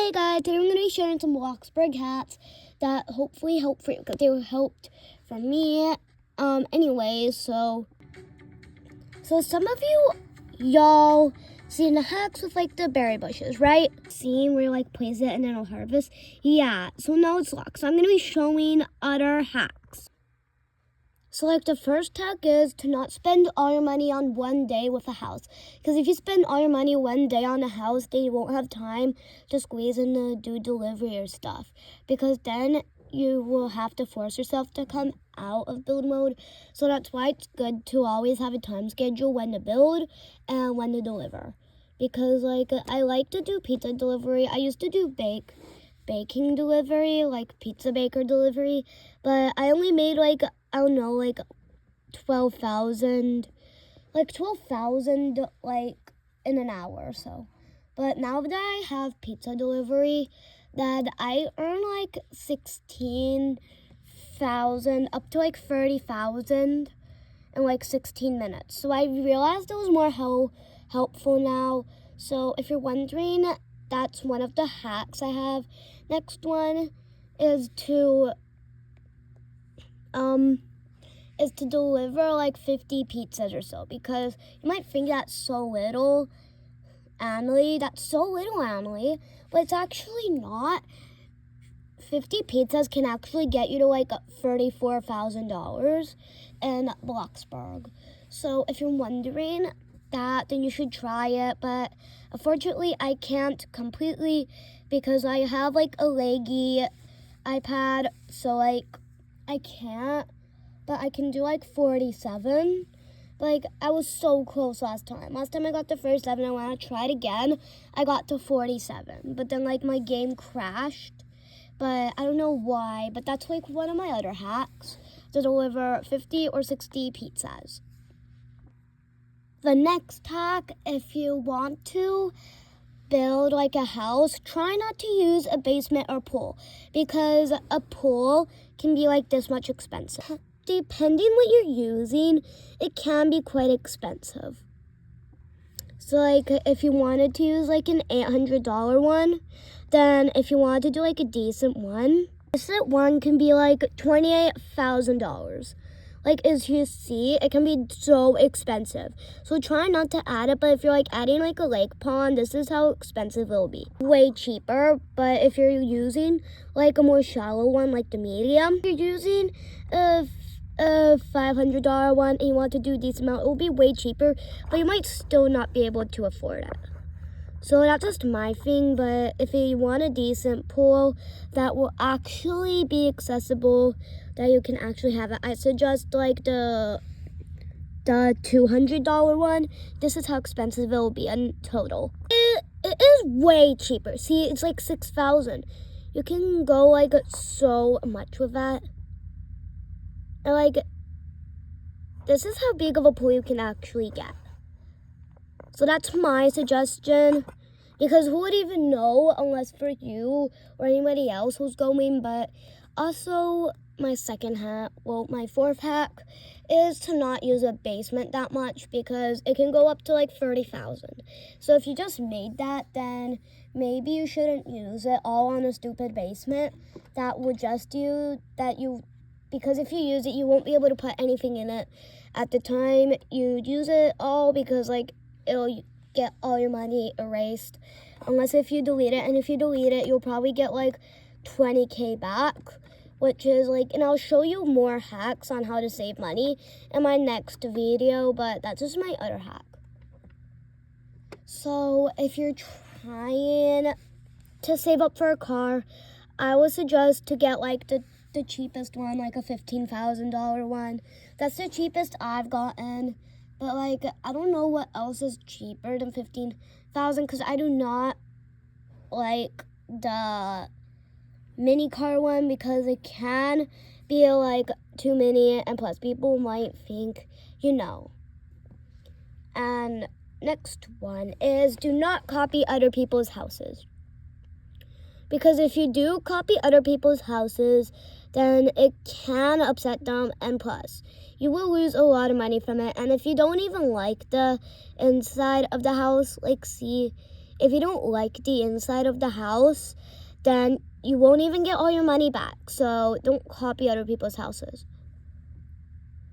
Hey guys, today I'm going to be sharing some Bloxburg hats that hopefully help for you, because they were helped from me. Anyways, so some of y'all seen the hacks with like the berry bushes, right? Seeing where you like place it and then it'll harvest? Yeah, so now it's locked. So I'm going to be showing other hacks. So like the first hack is to not spend all your money on one day with a house. Because if you spend all your money one day on a house, then you won't have time to squeeze in to do delivery or stuff. Because then you will have to force yourself to come out of build mode. So that's why it's good to always have a time schedule when to build and when to deliver. Because like I like to do pizza delivery. I used to do baking delivery, like pizza baker delivery, but I only made like, I don't know, like 12,000 like in an hour or so. But now that I have pizza delivery, that I earn like 16,000 up to like 30,000 in like 16 minutes. So I realized it was more helpful now. So if you're wondering, that's one of the hacks I have. Next one is to deliver like 50 pizzas or so, because you might think that's so little annually, but it's actually not. 50 pizzas can actually get you to like $34,000 in Bloxburg. So if you're wondering that, then you should try it, but unfortunately I can't completely because I have like a laggy iPad, so like I can't, but I can do like 47. Like I was so close last time I got to 37, and when I tried again I got to 47, but then like my game crashed, but I don't know why. But that's like one of my other hacks, to deliver 50 or 60 pizzas. The next hack, if you want to build like a house, try not to use a basement or pool, because a pool can be like this much expensive. Depending what you're using, it can be quite expensive. So like if you wanted to use like an $800 one, then if you wanted to do like a decent one can be like $28,000. Like as you see, it can be so expensive. So try not to add it, but if you're like adding like a lake pond, this is how expensive it'll be. Way cheaper, but if you're using like a more shallow one, like the medium, you're using a $500 one and you want to do a decent amount, it will be way cheaper, but you might still not be able to afford it. So that's just my thing, but if you want a decent pool that will actually be accessible, that you can actually have it, I suggest like the $200 one. This is how expensive it will be in total. It is way cheaper. See, it's like 6,000. You can go like so much with that. And like, this is how big of a pool you can actually get. So that's my suggestion, because who would even know unless for you or anybody else who's going. But also my fourth hack is to not use a basement that much, because it can go up to like 30,000. So if you just made that, then maybe you shouldn't use it all on a stupid basement that would just because if you use it, you won't be able to put anything in it at the time you use it all, because like it'll get all your money erased, unless if you delete it. And if you delete it, you'll probably get like 20K back, which is like, and I'll show you more hacks on how to save money in my next video, but that's just my other hack. So if you're trying to save up for a car, I would suggest to get like the cheapest one, like a $15,000 one. That's the cheapest I've gotten. But like, I don't know what else is cheaper than 15,000, because I do not like the mini car one, because it can be like too many, and plus people might think, And next one is, do not copy other people's houses. Because if you do copy other people's houses, then it can upset them, and plus, you will lose a lot of money from it. And if you don't even like the inside of the house, like see, if you don't like the inside of the house, then you won't even get all your money back. So don't copy other people's houses.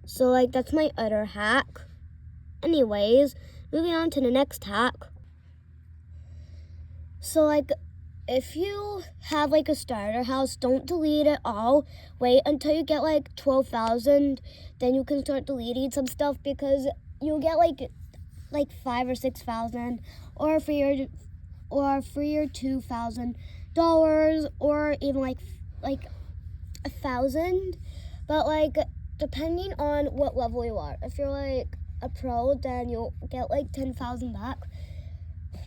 So like that's my other hack. Anyways, moving on to the next hack. So like if you have like a starter house, don't delete it all. Wait until you get like 12,000, then you can start deleting some stuff, because you'll get like 5 or 6,000, or for your $2,000, or even like 1,000. But like depending on what level you are, if you're like a pro, then you'll get like 10,000 back.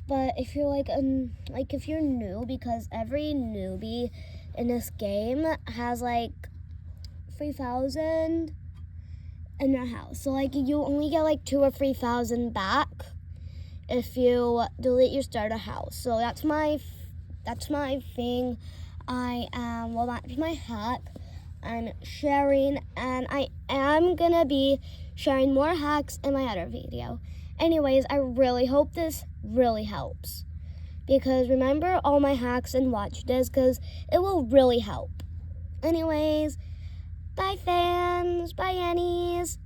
But if you're if you're new, because every newbie in this game has like 3,000 in their house, so like you only get like 2,000 or 3,000 back if you delete your starter house. So that's my thing. That's my hack. I'm sharing, and I am gonna be sharing more hacks in my other video. Anyways, I really hope this really helps, because remember all my hacks and watch this, because it will really help. Anyways, bye fans, bye Annies.